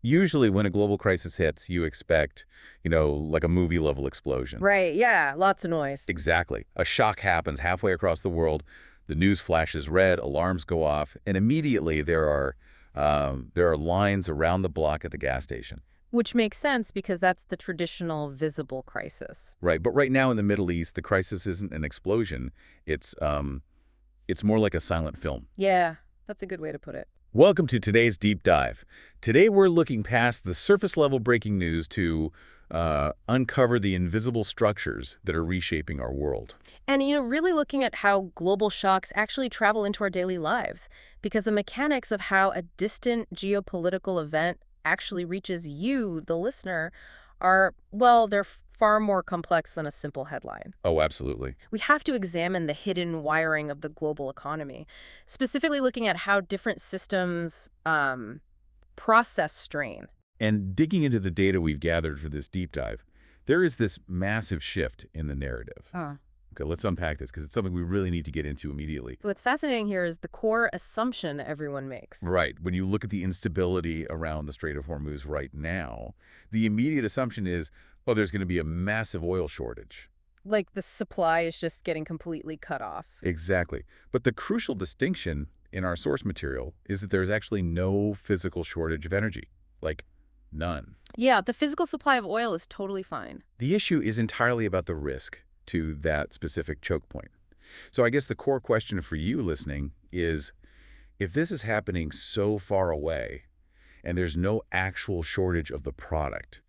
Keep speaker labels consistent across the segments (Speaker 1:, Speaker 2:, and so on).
Speaker 1: Usually when a global crisis hits, you expect, like a movie-level explosion.
Speaker 2: Right, yeah, lots of noise.
Speaker 1: Exactly. A shock happens halfway across the world, the news flashes red, alarms go off, and immediately there are lines around the block at the gas station.
Speaker 2: Which makes sense because that's the traditional visible crisis.
Speaker 1: Right, but right now in the Middle East, the crisis isn't an explosion. It's more like a silent film.
Speaker 2: Yeah, that's a good way to put it.
Speaker 1: Welcome to today's deep dive. Today we're looking past the surface-level breaking news to uncover the invisible structures that are reshaping our world.
Speaker 2: And, really looking at how global shocks actually travel into our daily lives, because the mechanics of how a distant geopolitical event actually reaches you, the listener, are, well, they're far more complex than a simple headline.
Speaker 1: Oh, absolutely.
Speaker 2: We have to examine the hidden wiring of the global economy, specifically looking at how different systems process strain.
Speaker 1: And digging into the data we've gathered for this deep dive, there is this massive shift in the narrative. Okay, let's unpack this because it's something we really need to get into immediately.
Speaker 2: What's fascinating here is the core assumption everyone makes.
Speaker 1: Right. When you look at the instability around the Strait of Hormuz right now, the immediate assumption is, oh, there's going to be a massive oil shortage.
Speaker 2: Like the supply is just getting completely cut off.
Speaker 1: Exactly. But the crucial distinction in our source material is that there's actually no physical shortage of energy. Like, none.
Speaker 2: Yeah, the physical supply of oil is totally fine.
Speaker 1: The issue is entirely about the risk to that specific choke point. So I guess the core question for you listening is, if this is happening so far away and there's no actual shortage of the product,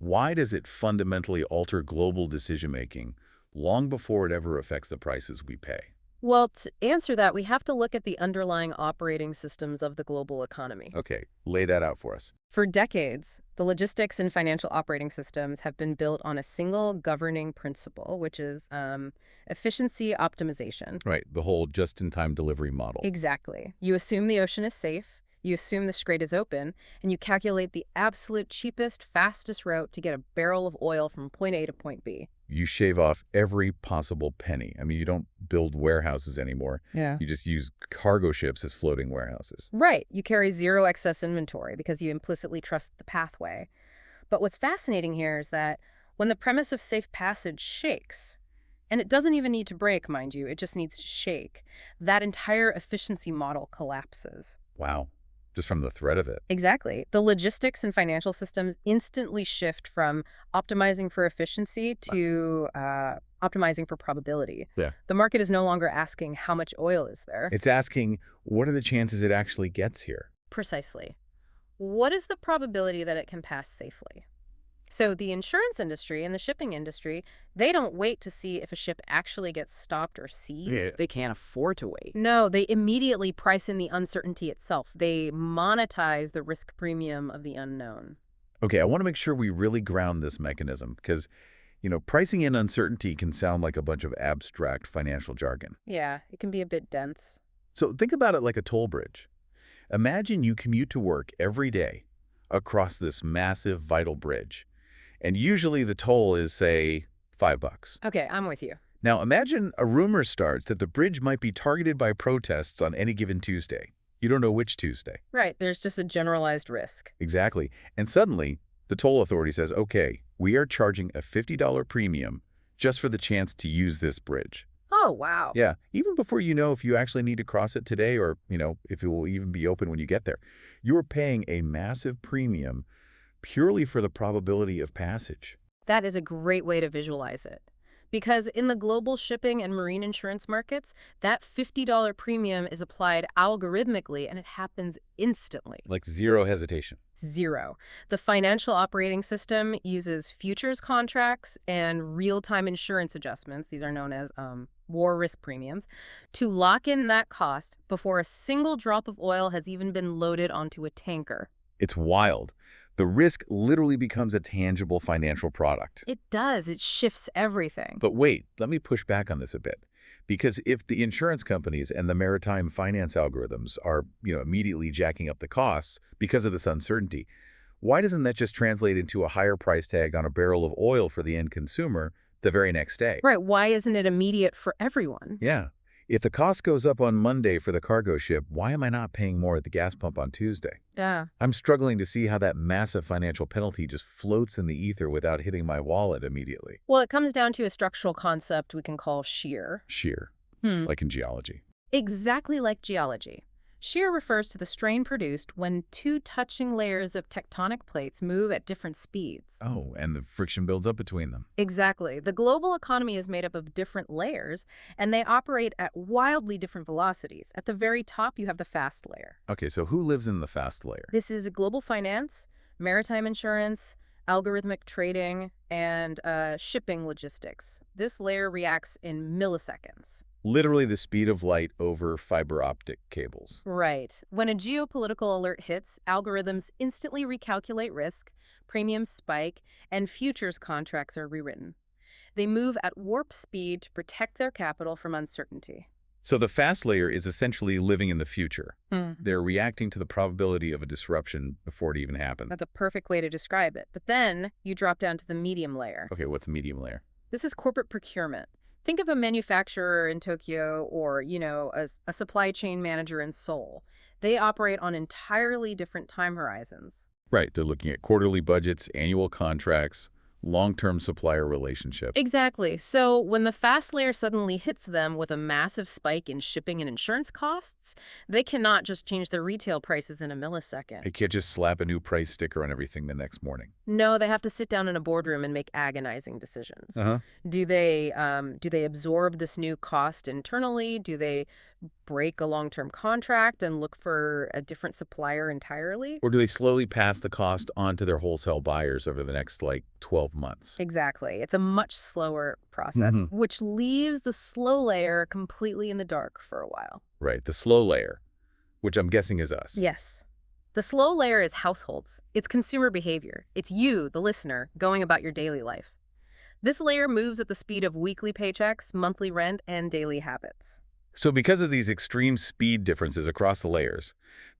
Speaker 1: why does it fundamentally alter global decision-making long before it ever affects the prices we pay?
Speaker 2: Well, to answer that, we have to look at the underlying operating systems of the global economy.
Speaker 1: Okay, lay that out for us.
Speaker 2: For decades, the logistics and financial operating systems have been built on a single governing principle, which is efficiency optimization.
Speaker 1: Right, the whole just-in-time delivery model.
Speaker 2: Exactly. You assume the ocean is safe, you assume the strait is open, and you calculate the absolute cheapest, fastest route to get a barrel of oil from point A to point B.
Speaker 1: You shave off every possible penny. I mean, you don't build warehouses anymore.
Speaker 2: Yeah.
Speaker 1: You just use cargo ships as floating warehouses.
Speaker 2: Right. You carry zero excess inventory because you implicitly trust the pathway. But what's fascinating here is that when the premise of safe passage shakes, and it doesn't even need to break, mind you, it just needs to shake, that entire efficiency model collapses.
Speaker 1: Wow. Just from the threat of it.
Speaker 2: Exactly. The logistics and financial systems instantly shift from optimizing for efficiency to optimizing for probability.
Speaker 1: Yeah.
Speaker 2: The market is no longer asking how much oil is there.
Speaker 1: It's asking, what are the chances it actually gets here?
Speaker 2: Precisely. What is the probability that it can pass safely? So the insurance industry and the shipping industry, they don't wait to see if a ship actually gets stopped or seized.
Speaker 3: Yeah, they can't afford to wait.
Speaker 2: No, they immediately price in the uncertainty itself. They monetize the risk premium of the unknown.
Speaker 1: Okay, I want to make sure we really ground this mechanism because, pricing in uncertainty can sound like a bunch of abstract financial jargon.
Speaker 2: Yeah, it can be a bit dense.
Speaker 1: So think about it like a toll bridge. Imagine you commute to work every day across this massive, vital bridge. And usually the toll is, say, $5.
Speaker 2: Okay, I'm with you.
Speaker 1: Now imagine a rumor starts that the bridge might be targeted by protests on any given Tuesday. You don't know which Tuesday.
Speaker 2: Right, there's just a generalized risk.
Speaker 1: Exactly. And suddenly, the toll authority says, okay, we are charging a $50 premium just for the chance to use this bridge.
Speaker 2: Oh, wow.
Speaker 1: Yeah, even before you know if you actually need to cross it today or, if it will even be open when you get there. You're paying a massive premium purely for the probability of passage.
Speaker 2: That is a great way to visualize it. Because in the global shipping and marine insurance markets, that $50 premium is applied algorithmically and it happens instantly.
Speaker 1: Like zero hesitation.
Speaker 2: Zero. The financial operating system uses futures contracts and real-time insurance adjustments, these are known as war risk premiums, to lock in that cost before a single drop of oil has even been loaded onto a tanker.
Speaker 1: It's wild. The risk literally becomes a tangible financial product.
Speaker 2: It does. It shifts everything.
Speaker 1: But wait, let me push back on this a bit. Because if the insurance companies and the maritime finance algorithms are, immediately jacking up the costs because of this uncertainty, why doesn't that just translate into a higher price tag on a barrel of oil for the end consumer the very next day?
Speaker 2: Right. Why isn't it immediate for everyone?
Speaker 1: Yeah. If the cost goes up on Monday for the cargo ship, why am I not paying more at the gas pump on Tuesday?
Speaker 2: Yeah.
Speaker 1: I'm struggling to see how that massive financial penalty just floats in the ether without hitting my wallet immediately.
Speaker 2: Well, it comes down to a structural concept we can call shear.
Speaker 1: Shear,
Speaker 2: Hmm.
Speaker 1: like in geology.
Speaker 2: Exactly like geology. Shear refers to the strain produced when two touching layers of tectonic plates move at different speeds.
Speaker 1: Oh, and the friction builds up between them.
Speaker 2: Exactly. The global economy is made up of different layers, and they operate at wildly different velocities. At the very top, you have the fast layer.
Speaker 1: Okay, so who lives in the fast layer?
Speaker 2: This is global finance, maritime insurance, algorithmic trading, and shipping logistics. This layer reacts in milliseconds.
Speaker 1: Literally the speed of light over fiber optic cables.
Speaker 2: Right. When a geopolitical alert hits, algorithms instantly recalculate risk, premiums spike, and futures contracts are rewritten. They move at warp speed to protect their capital from uncertainty.
Speaker 1: So the fast layer is essentially living in the future.
Speaker 2: Hmm.
Speaker 1: They're reacting to the probability of a disruption before it even happens.
Speaker 2: That's a perfect way to describe it. But then you drop down to the medium layer.
Speaker 1: Okay, what's the medium layer?
Speaker 2: This is corporate procurement. Think of a manufacturer in Tokyo or, a supply chain manager in Seoul. They operate on entirely different time horizons.
Speaker 1: Right, they're looking at quarterly budgets, annual contracts, long-term supplier relationships.
Speaker 2: Exactly. So when the fast layer suddenly hits them with a massive spike in shipping and insurance costs, they cannot just change their retail prices in a millisecond.
Speaker 1: They can't just slap a new price sticker on everything the next morning.
Speaker 2: No, they have to sit down in a boardroom and make agonizing decisions.
Speaker 1: Uh-huh.
Speaker 2: Do they absorb this new cost internally? Do they break a long-term contract and look for a different supplier entirely?
Speaker 1: Or do they slowly pass the cost on to their wholesale buyers over the next, 12 months?
Speaker 2: Exactly. It's a much slower process, which leaves the slow layer completely in the dark for a while.
Speaker 1: Right, the slow layer, which I'm guessing is us.
Speaker 2: Yes. The slow layer is households. It's consumer behavior. It's you, the listener, going about your daily life. This layer moves at the speed of weekly paychecks, monthly rent, and daily habits.
Speaker 1: So because of these extreme speed differences across the layers,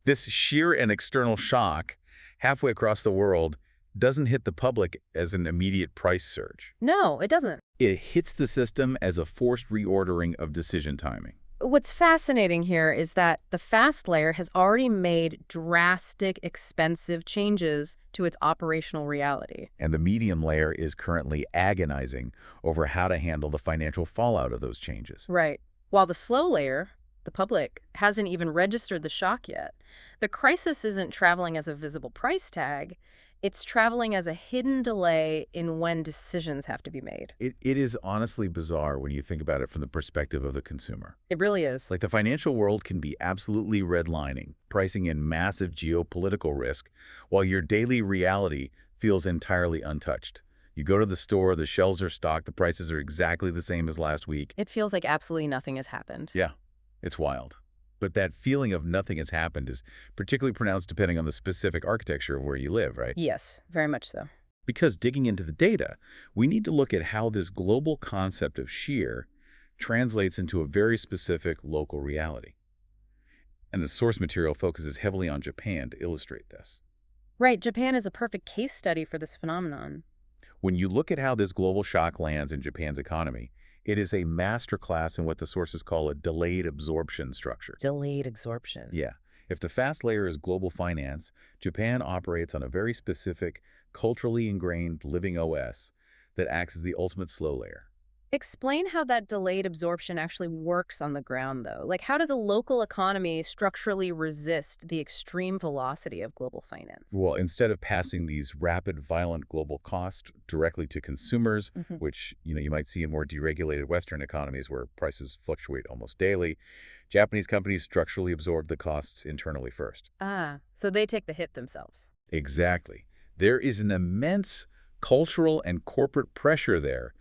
Speaker 1: this sheer and external shock halfway across the world doesn't hit the public as an immediate price surge.
Speaker 2: No, it doesn't.
Speaker 1: It hits the system as a forced reordering of decision timing.
Speaker 2: What's fascinating here is that the fast layer has already made drastic, expensive changes to its operational reality.
Speaker 1: And the medium layer is currently agonizing over how to handle the financial fallout of those changes.
Speaker 2: Right. While the slow layer, the public, hasn't even registered the shock yet. The crisis isn't traveling as a visible price tag. It's traveling as a hidden delay in when decisions have to be made.
Speaker 1: It is honestly bizarre when you think about it from the perspective of the consumer.
Speaker 2: It really is.
Speaker 1: Like the financial world can be absolutely redlining, pricing in massive geopolitical risk, while your daily reality feels entirely untouched. You go to the store, the shelves are stocked, the prices are exactly the same as last week.
Speaker 2: It feels like absolutely nothing has happened.
Speaker 1: Yeah, it's wild. But that feeling of nothing has happened is particularly pronounced depending on the specific architecture of where you live, right?
Speaker 2: Yes, very much so.
Speaker 1: Because digging into the data, we need to look at how this global concept of shear translates into a very specific local reality. And the source material focuses heavily on Japan to illustrate this.
Speaker 2: Right, Japan is a perfect case study for this phenomenon.
Speaker 1: When you look at how this global shock lands in Japan's economy, it is a masterclass in what the sources call a delayed absorption structure.
Speaker 2: Delayed absorption.
Speaker 1: Yeah. If the fast layer is global finance, Japan operates on a very specific, culturally ingrained living OS that acts as the ultimate slow layer.
Speaker 2: Explain how that delayed absorption actually works on the ground, though. Like, how does a local economy structurally resist the extreme velocity of global finance?
Speaker 1: Well, instead of passing these rapid, violent global costs directly to consumers, which you might see in more deregulated Western economies where prices fluctuate almost daily, Japanese companies structurally absorb the costs internally first.
Speaker 2: Ah, so they take the hit themselves.
Speaker 1: Exactly. There is an immense cultural and corporate pressure there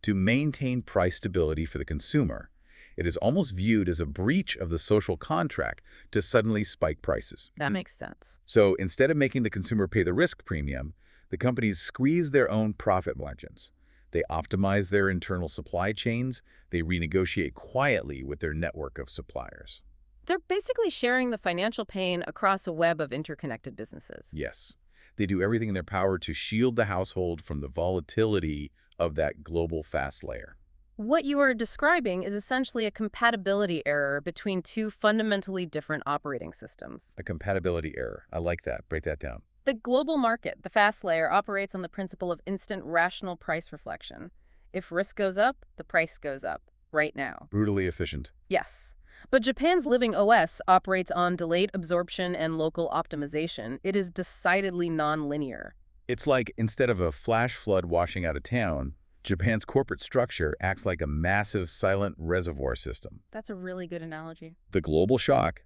Speaker 1: to maintain price stability for the consumer. It is almost viewed as a breach of the social contract to suddenly spike prices.
Speaker 2: That makes sense.
Speaker 1: So instead of making the consumer pay the risk premium, the companies squeeze their own profit margins. They optimize their internal supply chains. They renegotiate quietly with their network of suppliers.
Speaker 2: They're basically sharing the financial pain across a web of interconnected businesses.
Speaker 1: Yes. They do everything in their power to shield the household from the volatility of that global fast layer.
Speaker 2: What you are describing is essentially a compatibility error between two fundamentally different operating systems.
Speaker 1: A compatibility error. I like that. Break that down.
Speaker 2: The global market, the fast layer, operates on the principle of instant rational price reflection. If risk goes up, the price goes up, right now.
Speaker 1: Brutally efficient.
Speaker 2: Yes. But Japan's living OS operates on delayed absorption and local optimization. It is decidedly nonlinear.
Speaker 1: It's like instead of a flash flood washing out a town, Japan's corporate structure acts like a massive silent reservoir system.
Speaker 2: That's a really good analogy.
Speaker 1: The global shock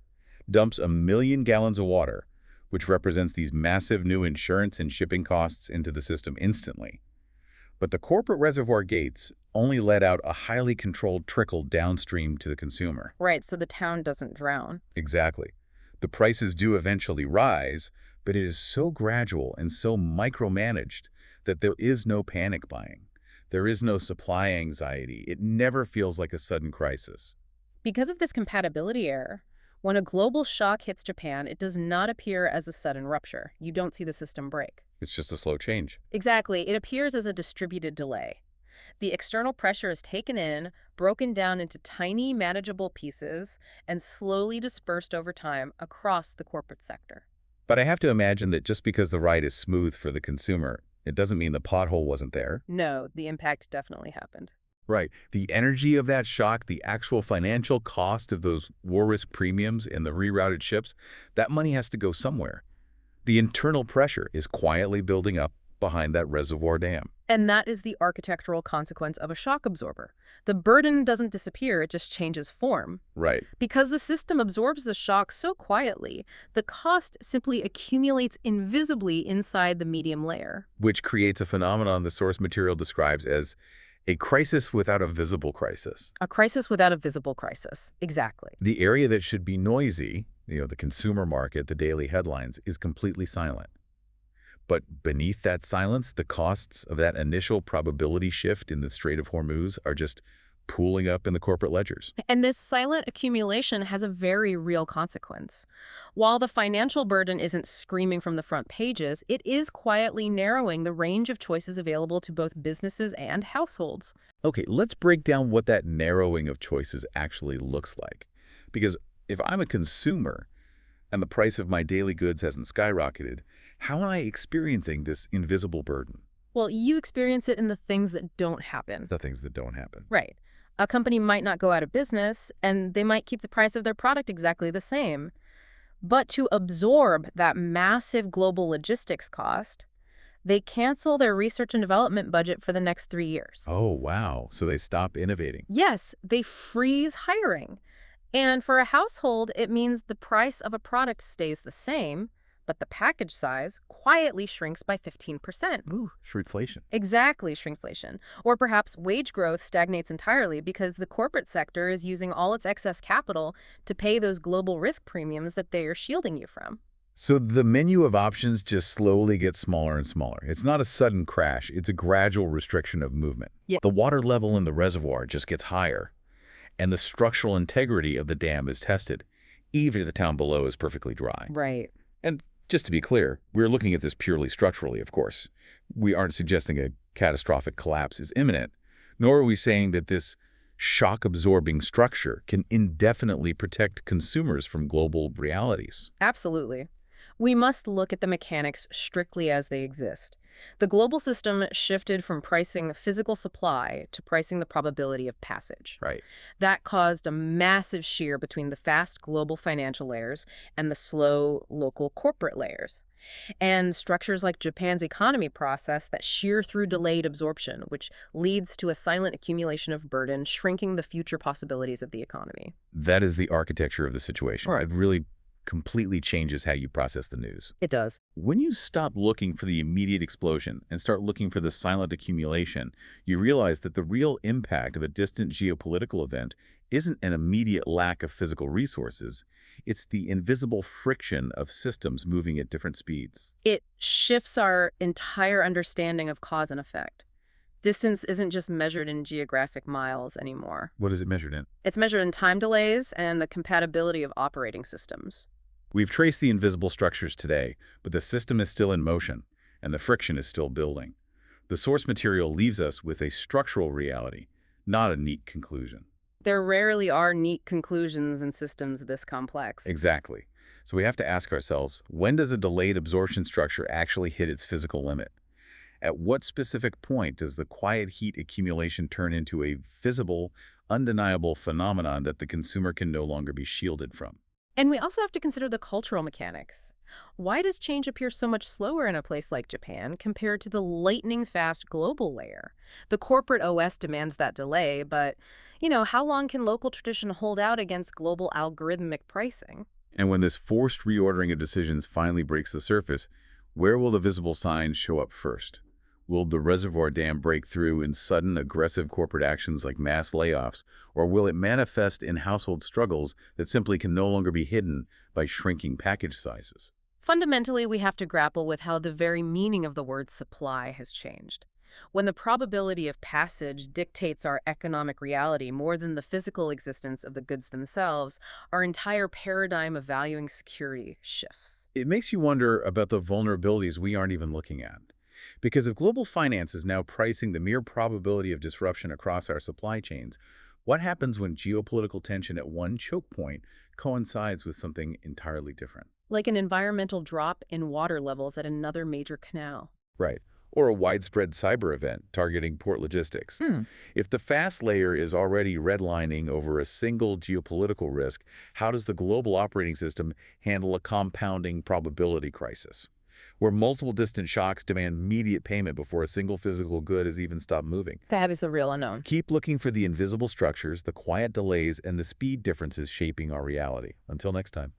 Speaker 1: dumps 1 million gallons of water, which represents these massive new insurance and shipping costs into the system instantly. But the corporate reservoir gates only let out a highly controlled trickle downstream to the consumer.
Speaker 2: Right, so the town doesn't drown.
Speaker 1: Exactly. The prices do eventually rise, but it is so gradual and so micromanaged that there is no panic buying. There is no supply anxiety. It never feels like a sudden crisis.
Speaker 2: Because of this compatibility error, when a global shock hits Japan, it does not appear as a sudden rupture. You don't see the system break.
Speaker 1: It's just a slow change.
Speaker 2: Exactly. It appears as a distributed delay. The external pressure is taken in, broken down into tiny, manageable pieces, and slowly dispersed over time across the corporate sector.
Speaker 1: But I have to imagine that just because the ride is smooth for the consumer, it doesn't mean the pothole wasn't there.
Speaker 2: No, the impact definitely happened.
Speaker 1: Right. The energy of that shock, the actual financial cost of those war risk premiums and the rerouted ships, that money has to go somewhere. The internal pressure is quietly building up behind that reservoir dam.
Speaker 2: And that is the architectural consequence of a shock absorber. The burden doesn't disappear, it just changes form.
Speaker 1: Right.
Speaker 2: Because the system absorbs the shock so quietly, the cost simply accumulates invisibly inside the medium layer.
Speaker 1: Which creates a phenomenon the source material describes as a crisis without a visible crisis.
Speaker 2: A crisis without a visible crisis. Exactly.
Speaker 1: The area that should be noisy, the consumer market, the daily headlines, is completely silent. But beneath that silence, the costs of that initial probability shift in the Strait of Hormuz are just pooling up in the corporate ledgers.
Speaker 2: And this silent accumulation has a very real consequence. While the financial burden isn't screaming from the front pages, it is quietly narrowing the range of choices available to both businesses and households.
Speaker 1: Okay, let's break down what that narrowing of choices actually looks like. Because if I'm a consumer and the price of my daily goods hasn't skyrocketed, how am I experiencing this invisible burden?
Speaker 2: Well, you experience it in the things that don't happen.
Speaker 1: The things that don't happen.
Speaker 2: Right. A company might not go out of business, and they might keep the price of their product exactly the same. But to absorb that massive global logistics cost, they cancel their research and development budget for the next 3 years.
Speaker 1: Oh, wow. So they stop innovating.
Speaker 2: Yes, they freeze hiring. And for a household, it means the price of a product stays the same, but the package size quietly shrinks by 15%.
Speaker 1: Ooh, shrinkflation.
Speaker 2: Exactly, shrinkflation. Or perhaps wage growth stagnates entirely because the corporate sector is using all its excess capital to pay those global risk premiums that they are shielding you from.
Speaker 1: So the menu of options just slowly gets smaller and smaller. It's not a sudden crash. It's a gradual restriction of movement.
Speaker 2: Yeah.
Speaker 1: The water level in the reservoir just gets higher, and the structural integrity of the dam is tested, even if the town below is perfectly dry.
Speaker 2: Right.
Speaker 1: And just to be clear, we're looking at this purely structurally, of course. We aren't suggesting a catastrophic collapse is imminent, nor are we saying that this shock-absorbing structure can indefinitely protect consumers from global realities.
Speaker 2: Absolutely. We must look at the mechanics strictly as they exist. The global system shifted from pricing physical supply to pricing the probability of passage.
Speaker 1: Right.
Speaker 2: That caused a massive shear between the fast global financial layers and the slow local corporate layers. And structures like Japan's economy process that shear through delayed absorption, which leads to a silent accumulation of burden, shrinking the future possibilities of the economy.
Speaker 1: That is the architecture of the situation. It really completely changes how you process the news.
Speaker 2: It does.
Speaker 1: When you stop looking for the immediate explosion and start looking for the silent accumulation, you realize that the real impact of a distant geopolitical event isn't an immediate lack of physical resources. It's the invisible friction of systems moving at different speeds.
Speaker 2: It shifts our entire understanding of cause and effect. Distance isn't just measured in geographic miles anymore.
Speaker 1: What is it measured in?
Speaker 2: It's measured in time delays and the compatibility of operating systems.
Speaker 1: We've traced the invisible structures today, but the system is still in motion, and the friction is still building. The source material leaves us with a structural reality, Not a neat conclusion.
Speaker 2: There rarely are neat conclusions in systems this complex.
Speaker 1: Exactly. So we have to ask ourselves, when does a delayed absorption structure actually hit its physical limit? At what specific point does the quiet heat accumulation turn into a visible, undeniable phenomenon that the consumer can no longer be shielded from?
Speaker 2: And we also have to consider the cultural mechanics. Why does change appear so much slower in a place like Japan compared to the lightning-fast global layer? The corporate OS demands that delay, but, how long can local tradition hold out against global algorithmic pricing?
Speaker 1: And when this forced reordering of decisions finally breaks the surface, where will the visible signs show up first? Will the reservoir dam break through in sudden, aggressive corporate actions like mass layoffs, or will it manifest in household struggles that simply can no longer be hidden by shrinking package sizes?
Speaker 2: Fundamentally, we have to grapple with how the very meaning of the word supply has changed. When the probability of passage dictates our economic reality more than the physical existence of the goods themselves, our entire paradigm of valuing security shifts.
Speaker 1: It makes you wonder about the vulnerabilities we aren't even looking at. Because if global finance is now pricing the mere probability of disruption across our supply chains, what happens when geopolitical tension at one choke point coincides with something entirely different?
Speaker 2: Like an environmental drop in water levels at another major canal.
Speaker 1: Right. Or a widespread cyber event targeting port logistics. If the fast layer is already redlining over a single geopolitical risk, how does the global operating system handle a compounding probability crisis, where multiple distant shocks demand immediate payment before a single physical good has even stopped moving?
Speaker 2: That is the real unknown.
Speaker 1: Keep looking for the invisible structures, the quiet delays, and the speed differences shaping our reality. Until next time.